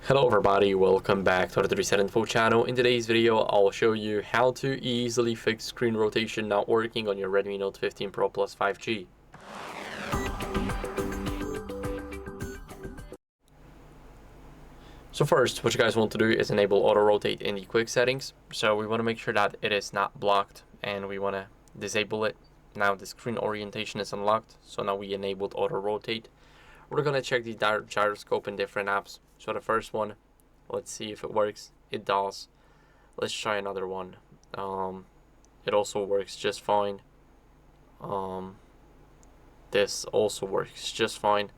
Hello everybody, welcome back to the RedMI.Info channel. In today's video, I'll show you how to easily fix screen rotation not working on your Redmi Note 15 Pro Plus 5G. So first, what you guys want to do is enable auto rotate in the quick settings. So we want to make sure that it is not blocked and we want to disable it. Now the screen orientation is unlocked, so now we enabled auto rotate. We're going to check the gyroscope in different apps. So the first one, let's see if it works. It does. Let's try another one. It also works just fine. This also works just fine.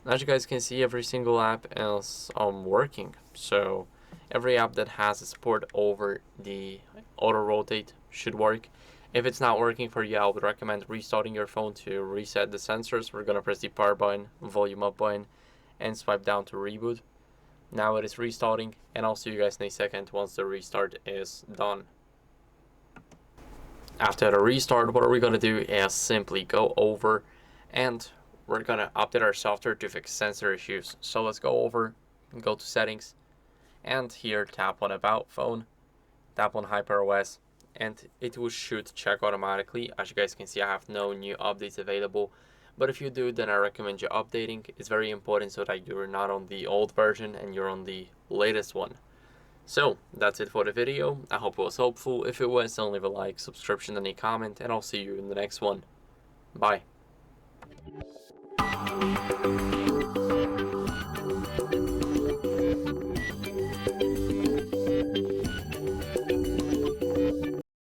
As you guys can see, every single app is working. So every app that has a support over the auto rotate should work. If it's not working for you, I would recommend restarting your phone to reset the sensors. We're gonna press the power button, volume up button, and swipe down to reboot. Now it is restarting, and I'll see you guys in a second once the restart is done. After the restart, what are we gonna do is simply go over and we're gonna update our software to fix sensor issues. So let's go over and go to settings, and here tap on About Phone, tap on HyperOS, and it should check automatically. As you guys can see, I have no new updates available, but if you do, then I recommend you updating. It's very important so that you're not on the old version and you're on the latest one. So that's it for the video. I hope it was helpful. If it was, don't leave a like, subscription, and a comment, and I'll see you in the next one. Bye.